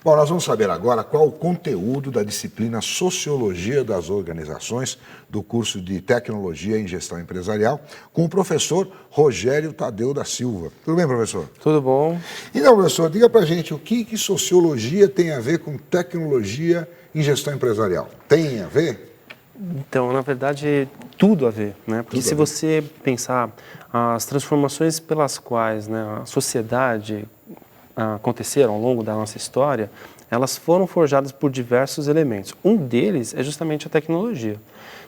Bom, nós vamos saber agora qual o conteúdo da disciplina Sociologia das Organizações do curso de Tecnologia em Gestão Empresarial com o professor Rogério Tadeu da Silva. Tudo bem, professor? Tudo bom. Então, professor, diga pra gente o que Sociologia tem a ver com Tecnologia em Gestão Empresarial. Tem a ver? Então, na verdade, tudo a ver, né? Porque se você pensar as transformações pelas quais, né, a sociedade aconteceram ao longo da nossa história, elas foram forjadas por diversos elementos. Um deles é justamente a tecnologia.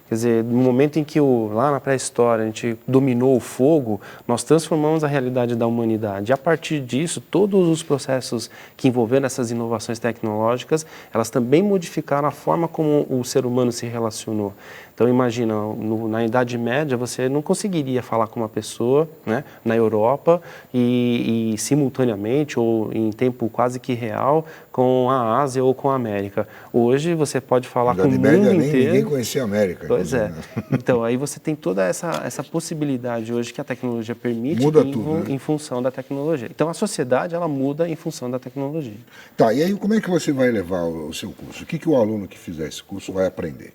Quer dizer, no momento em que lá na pré-história a gente dominou o fogo, nós transformamos a realidade da humanidade. E a partir disso, todos os processos que envolveram essas inovações tecnológicas, elas também modificaram a forma como o ser humano se relacionou. Então imagina, na Idade Média você não conseguiria falar com uma pessoa, né, na Europa e simultaneamente ou em tempo quase que real com a Ásia ou com a América. Hoje você pode falar com o mundo inteiro. Ninguém conhecia a América. Pois é. Então aí você tem toda essa possibilidade hoje que a tecnologia permite. Muda tudo, né? Em função da tecnologia. Então a sociedade ela muda em função da tecnologia. Tá, e aí como é que você vai levar o seu curso? O que o aluno que fizer esse curso vai aprender?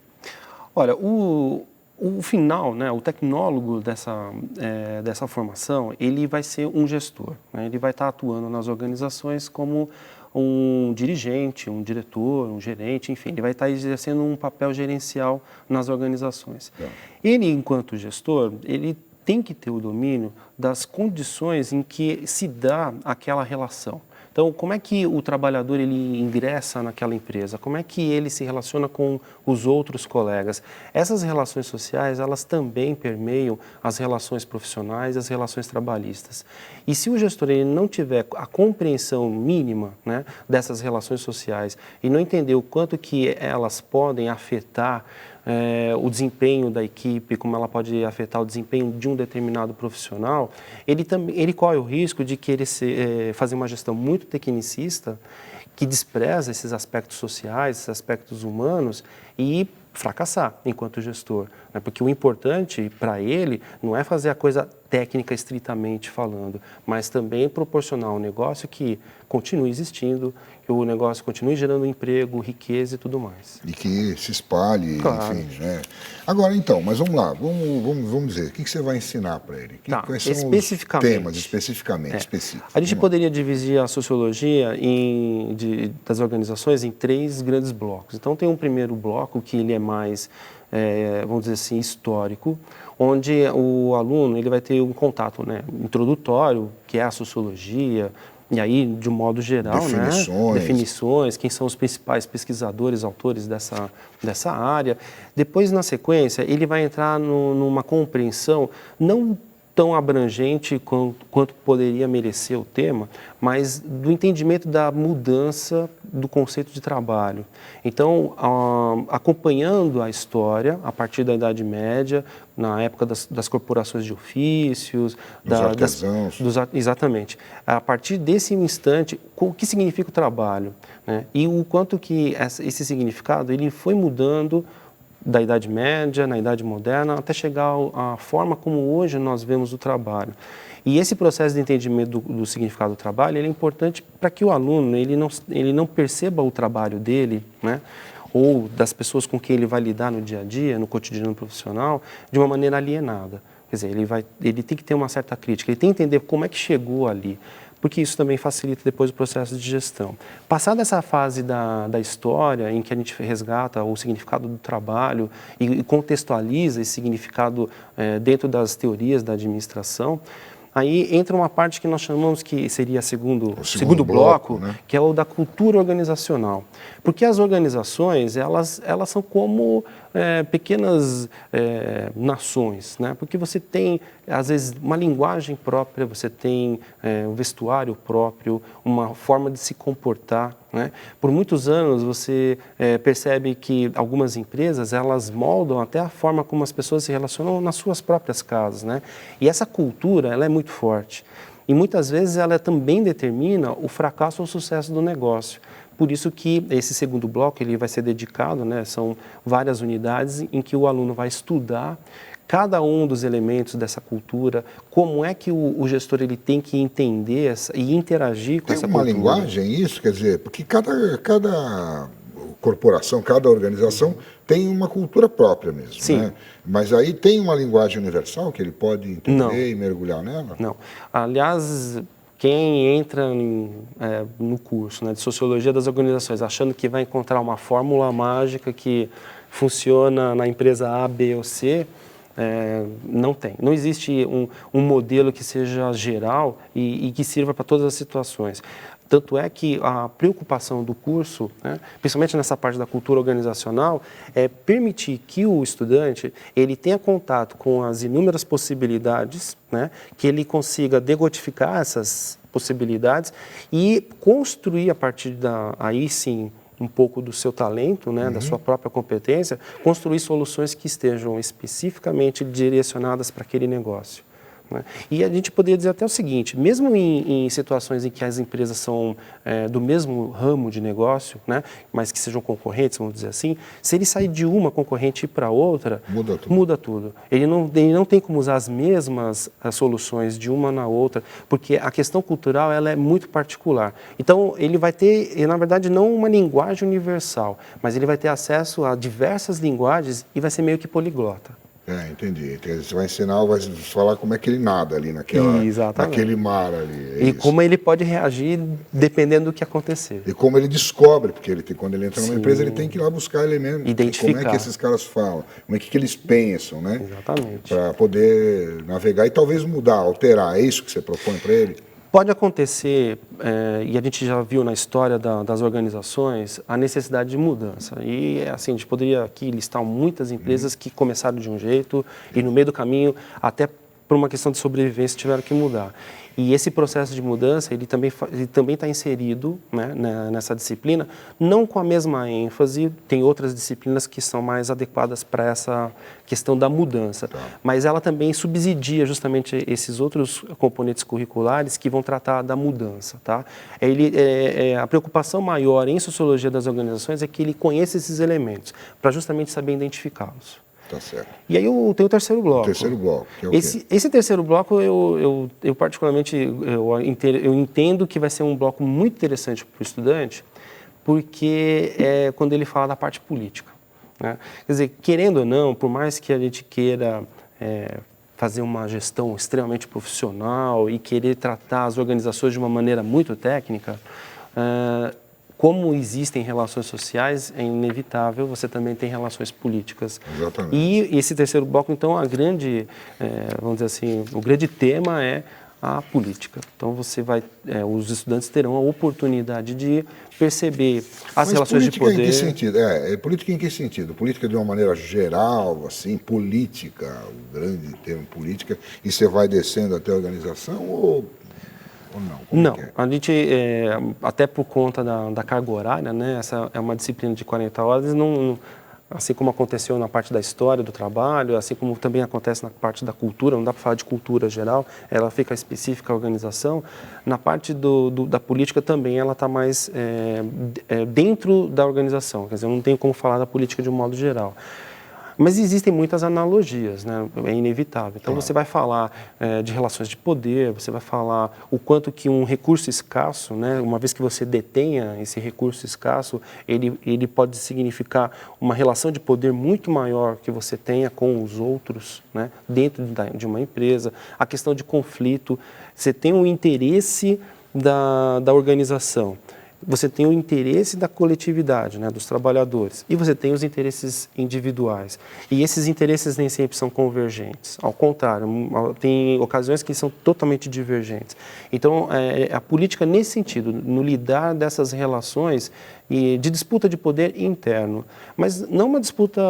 Olha, o final, né, o tecnólogo dessa formação, ele vai ser um gestor, né? Ele vai estar atuando nas organizações como um dirigente, um diretor, um gerente, enfim, ele vai estar exercendo um papel gerencial nas organizações. Ele, enquanto gestor, ele tem que ter o domínio das condições em que se dá aquela relação. Então, como é que o trabalhador ele ingressa naquela empresa? Como é que ele se relaciona com os outros colegas? Essas relações sociais, elas também permeiam as relações profissionais e as relações trabalhistas. E se o gestor ele não tiver a compreensão mínima, né, dessas relações sociais e não entender o quanto que elas podem afetar o desempenho da equipe, como ela pode afetar o desempenho de um determinado profissional, ele corre o risco de querer fazer uma gestão muito tecnicista, que despreza esses aspectos sociais, esses aspectos humanos e fracassar enquanto gestor, né? Porque o importante para ele não é fazer a coisa técnica estritamente falando, mas também proporcionar um negócio que continue existindo, que o negócio continue gerando emprego, riqueza e tudo mais. E que se espalhe, claro. Enfim, né? Agora, então, mas vamos lá, vamos dizer, o que você vai ensinar para ele? Quais são os temas especificamente? A gente poderia dividir a sociologia das organizações em 3 grandes blocos. Então, tem um primeiro bloco que ele é mais, vamos dizer assim, histórico, onde o aluno ele vai ter um contato, né, introdutório, que é a sociologia, e aí, de um modo geral, definições, quem são os principais pesquisadores, autores dessa área. Depois, na sequência, ele vai entrar numa compreensão não tão abrangente quanto poderia merecer o tema, mas do entendimento da mudança do conceito de trabalho. Então, acompanhando a história, a partir da Idade Média, na época das corporações de ofícios, dos artesãos. Exatamente. A partir desse instante, o que significa o trabalho, né? E o quanto que esse significado ele foi mudando da Idade Média, na Idade Moderna, até chegar à forma como hoje nós vemos o trabalho. E esse processo de entendimento do significado do trabalho ele é importante para que o aluno ele não perceba o trabalho dele, né, ou das pessoas com quem ele vai lidar no dia a dia, no cotidiano profissional, de uma maneira alienada. Quer dizer, ele tem que ter uma certa crítica, ele tem que entender como é que chegou ali, porque isso também facilita depois o processo de gestão. Passada essa fase da história, em que a gente resgata o significado do trabalho e contextualiza esse significado dentro das teorias da administração, aí entra uma parte que nós chamamos que seria o segundo bloco, né? Que é o da cultura organizacional. Porque as organizações, elas são como pequenas nações, né? Porque você tem, às vezes, uma linguagem própria, você tem um vestuário próprio, uma forma de se comportar, né? Por muitos anos você percebe que algumas empresas, elas moldam até a forma como as pessoas se relacionam nas suas próprias casas, né? E essa cultura, ela é muito forte. E muitas vezes ela também determina o fracasso ou o sucesso do negócio. Por isso que esse segundo bloco ele vai ser dedicado, né? São várias unidades em que o aluno vai estudar cada um dos elementos dessa cultura, como é que o gestor ele tem que entender e interagir com essa cultura. Tem uma linguagem isso, quer dizer, porque cada corporação, cada organização tem uma cultura própria mesmo, Sim. né? Mas aí tem uma linguagem universal que ele pode entender e mergulhar nela? Não. Aliás, quem entra no curso, né, de Sociologia das Organizações achando que vai encontrar uma fórmula mágica que funciona na empresa A, B ou C, não tem. Não existe um modelo que seja geral e que sirva para todas as situações. Tanto é que a preocupação do curso, né, principalmente nessa parte da cultura organizacional, é permitir que o estudante ele tenha contato com as inúmeras possibilidades, né, que ele consiga decodificar essas possibilidades e construir a partir aí sim um pouco do seu talento, né, da sua própria competência, construir soluções que estejam especificamente direcionadas para aquele negócio. Né? E a gente poderia dizer até o seguinte, mesmo em situações em que as empresas são do mesmo ramo de negócio, né, mas que sejam concorrentes, vamos dizer assim, se ele sair de uma concorrente e ir para outra, muda tudo. Ele não tem como usar as mesmas soluções de uma na outra, porque a questão cultural ela é muito particular. Então, ele vai ter, na verdade, não uma linguagem universal, mas ele vai ter acesso a diversas linguagens e vai ser meio que poliglota. Entendi. Você vai ensinar, vai falar como é que ele nada ali naquele mar ali. Como ele pode reagir dependendo do que acontecer. E como ele descobre, porque quando ele entra numa empresa, ele tem que ir lá buscar elementos. Identificar. Como é que esses caras falam, como é que eles pensam, né? Exatamente. Para poder navegar e talvez mudar, alterar. É isso que você propõe para ele? Pode acontecer, e a gente já viu na história das organizações, a necessidade de mudança. E, assim, a gente poderia aqui listar muitas empresas que começaram de um jeito e, no meio do caminho, até por uma questão de sobrevivência, tiveram que mudar. E esse processo de mudança, ele também está inserido, né, nessa disciplina, não com a mesma ênfase, tem outras disciplinas que são mais adequadas para essa questão da mudança, mas ela também subsidia justamente esses outros componentes curriculares que vão tratar da mudança. Tá? A preocupação maior em Sociologia das Organizações é que ele conheça esses elementos, para justamente saber identificá-los. Tá certo. E aí tem o terceiro bloco. O terceiro bloco, que é o esse terceiro bloco, eu particularmente, eu entendo que vai ser um bloco muito interessante para o estudante, porque é quando ele fala da parte política. Né? Quer dizer, querendo ou não, por mais que a gente queira fazer uma gestão extremamente profissional e querer tratar as organizações de uma maneira muito técnica, como existem relações sociais, é inevitável, você também tem relações políticas. Exatamente. E esse terceiro bloco, então, vamos dizer assim, o grande tema é a política. Então, os estudantes terão a oportunidade de perceber as relações de poder. Em que sentido? Política em que sentido? Política de uma maneira geral, assim, política, o grande termo política, e você vai descendo até a organização ou não? Não, a gente, até por conta da carga horária, né, essa é uma disciplina de 40 horas, assim como aconteceu na parte da história do trabalho, assim como também acontece na parte da cultura, não dá para falar de cultura geral, ela fica específica à organização, na parte da política também ela está mais dentro da organização, quer dizer, eu não tenho como falar da política de um modo geral. Mas existem muitas analogias, né? É inevitável. Então, você vai falar de relações de poder, você vai falar o quanto que um recurso escasso, né? Uma vez que você detenha esse recurso escasso, ele pode significar uma relação de poder muito maior que você tenha com os outros, né? Dentro de uma empresa. A questão de conflito, você tem um interesse da organização. Você tem o interesse da coletividade, né, dos trabalhadores, e você tem os interesses individuais. E esses interesses nem sempre são convergentes. Ao contrário, tem ocasiões que são totalmente divergentes. Então, a política, nesse sentido, no lidar dessas relações e de disputa de poder interno, mas não uma disputa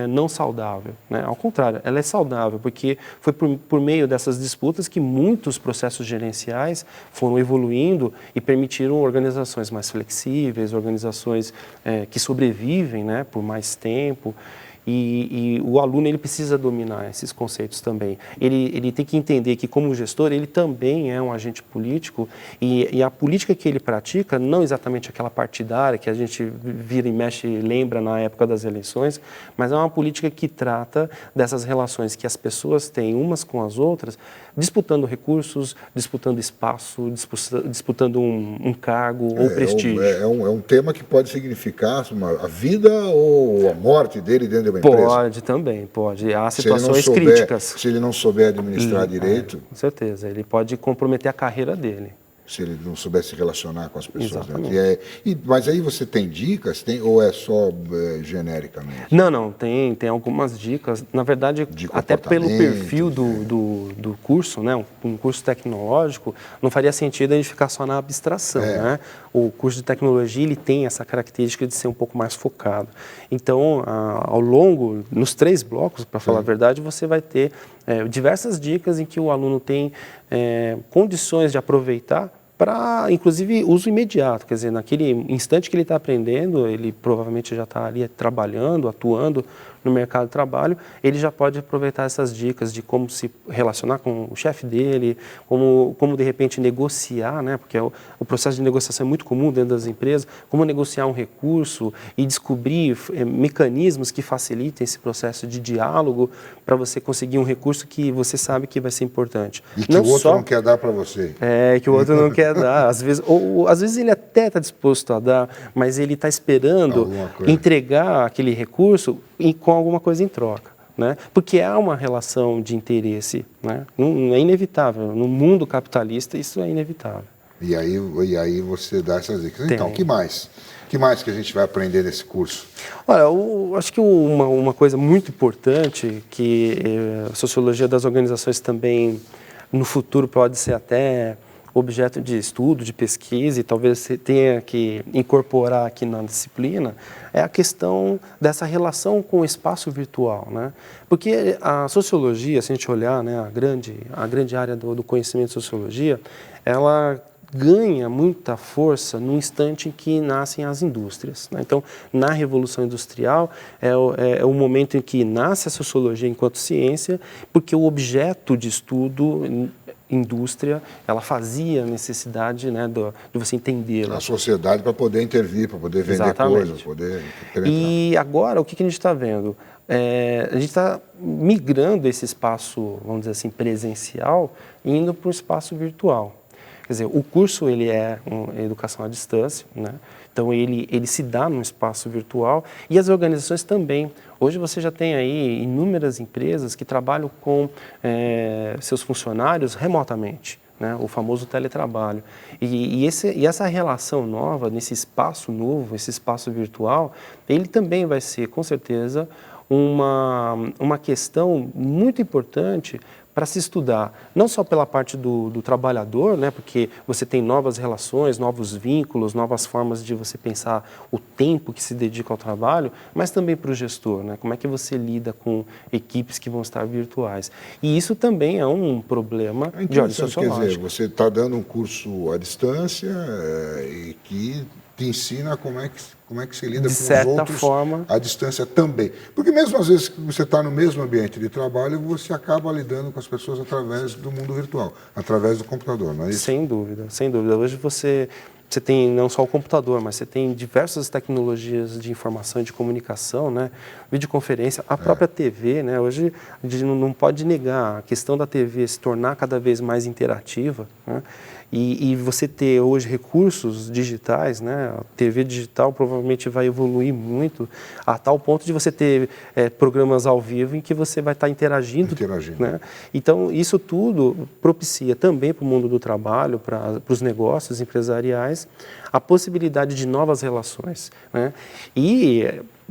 não saudável, né? Ao contrário, ela é saudável, porque foi por meio dessas disputas que muitos processos gerenciais foram evoluindo e permitiram organizações mais flexíveis, organizações que sobrevivem, né, por mais tempo. E o aluno ele precisa dominar esses conceitos também. Ele tem que entender que, como gestor, ele também é um agente político e a política que ele pratica, não exatamente aquela partidária que a gente vira e mexe e lembra na época das eleições, mas é uma política que trata dessas relações que as pessoas têm umas com as outras, disputando recursos, disputando espaço, disputando um cargo ou prestígio. É um tema que pode significar a vida ou a morte dele dentro de uma empresa. Pode também, pode. Há situações críticas. Se ele não souber administrar direito... Com certeza, ele pode comprometer a carreira dele. Se ele não souber se relacionar com as pessoas. Exatamente. Mas aí você tem dicas, ou é só genericamente? Não, tem algumas dicas. Na verdade, até pelo perfil do curso, né, um curso tecnológico, não faria sentido a gente ficar só na abstração. Né? O curso de tecnologia ele tem essa característica de ser um pouco mais focado. Então, ao longo, nos 3 blocos, para falar a verdade, você vai ter diversas dicas em que o aluno tem condições de aproveitar para, inclusive, uso imediato. Quer dizer, naquele instante que ele está aprendendo, ele provavelmente já está ali trabalhando, atuando no mercado de trabalho, ele já pode aproveitar essas dicas de como se relacionar com o chefe dele, como de repente negociar, né? Porque o processo de negociação é muito comum dentro das empresas, como negociar um recurso e descobrir mecanismos que facilitem esse processo de diálogo para você conseguir um recurso que você sabe que vai ser importante. E que o outro não quer dar para você. Que o outro não quer dar. Às vezes ele até está disposto a dar, mas ele está esperando entregar aquele recurso com alguma coisa em troca, né? Porque há uma relação de interesse, né? Não é inevitável. No mundo capitalista, isso é inevitável. E aí você dá essas dicas. Então, o que mais? O que mais que a gente vai aprender nesse curso? Olha, eu acho que uma coisa muito importante que a sociologia das organizações também, no futuro, pode ser até objeto de estudo, de pesquisa, e talvez você tenha que incorporar aqui na disciplina, é a questão dessa relação com o espaço virtual, né? Porque a sociologia, se a gente olhar, né, a grande área do conhecimento de sociologia, ela ganha muita força no instante em que nascem as indústrias, né? Então, na Revolução Industrial, é o momento em que nasce a sociologia enquanto ciência, porque o objeto de estudo, indústria, ela fazia a necessidade, né, de você entendê-la. A sociedade para poder intervir, para poder vender coisas, poder penetrar. E agora, o que a gente está vendo? A gente está migrando esse espaço, vamos dizer assim, presencial, indo para um espaço virtual. Quer dizer, o curso ele é uma educação à distância, né? Então ele se dá num espaço virtual e as organizações também. Hoje você já tem aí inúmeras empresas que trabalham com seus funcionários remotamente, né? O famoso teletrabalho. E essa relação nova, nesse espaço novo, esse espaço virtual, ele também vai ser, com certeza, uma questão muito importante para se estudar, não só pela parte do trabalhador, né, porque você tem novas relações, novos vínculos, novas formas de você pensar o tempo que se dedica ao trabalho, mas também para o gestor, né, como é que você lida com equipes que vão estar virtuais. E isso também é um problema de ordem sociológica. Quer dizer, você está dando um curso à distância e que te ensina como é que se lida com os outros à distância também. Porque mesmo às vezes que você está no mesmo ambiente de trabalho, você acaba lidando com as pessoas através do mundo virtual, através do computador, não é isso? Sem dúvida, sem dúvida. Hoje você tem não só o computador, mas você tem diversas tecnologias de informação e de comunicação, né? Videoconferência, a própria TV, né? Hoje a gente não pode negar a questão da TV se tornar cada vez mais interativa, né? E você ter hoje recursos digitais, né? A TV digital provavelmente vai evoluir muito a tal ponto de você ter programas ao vivo em que você vai estar interagindo. Né? Então, isso tudo propicia também para o mundo do trabalho, para os negócios empresariais, a possibilidade de novas relações, né? E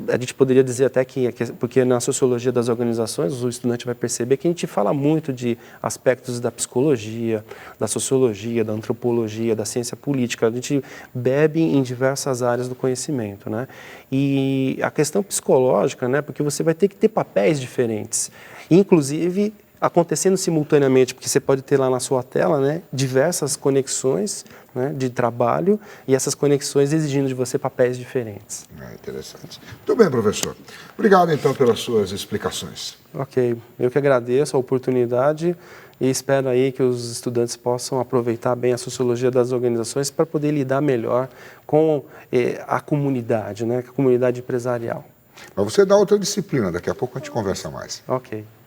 a gente poderia dizer até que, porque na sociologia das organizações, o estudante vai perceber que a gente fala muito de aspectos da psicologia, da sociologia, da antropologia, da ciência política. A gente bebe em diversas áreas do conhecimento, né? E a questão psicológica, né? Porque você vai ter que ter papéis diferentes, inclusive acontecendo simultaneamente, porque você pode ter lá na sua tela, né, diversas conexões, né, de trabalho e essas conexões exigindo de você papéis diferentes. Interessante. Muito bem, professor. Obrigado, então, pelas suas explicações. Ok, eu que agradeço a oportunidade e espero aí que os estudantes possam aproveitar bem a sociologia das organizações para poder lidar melhor com a comunidade, né, com a comunidade empresarial. Mas você dá outra disciplina, daqui a pouco a gente conversa mais. Ok.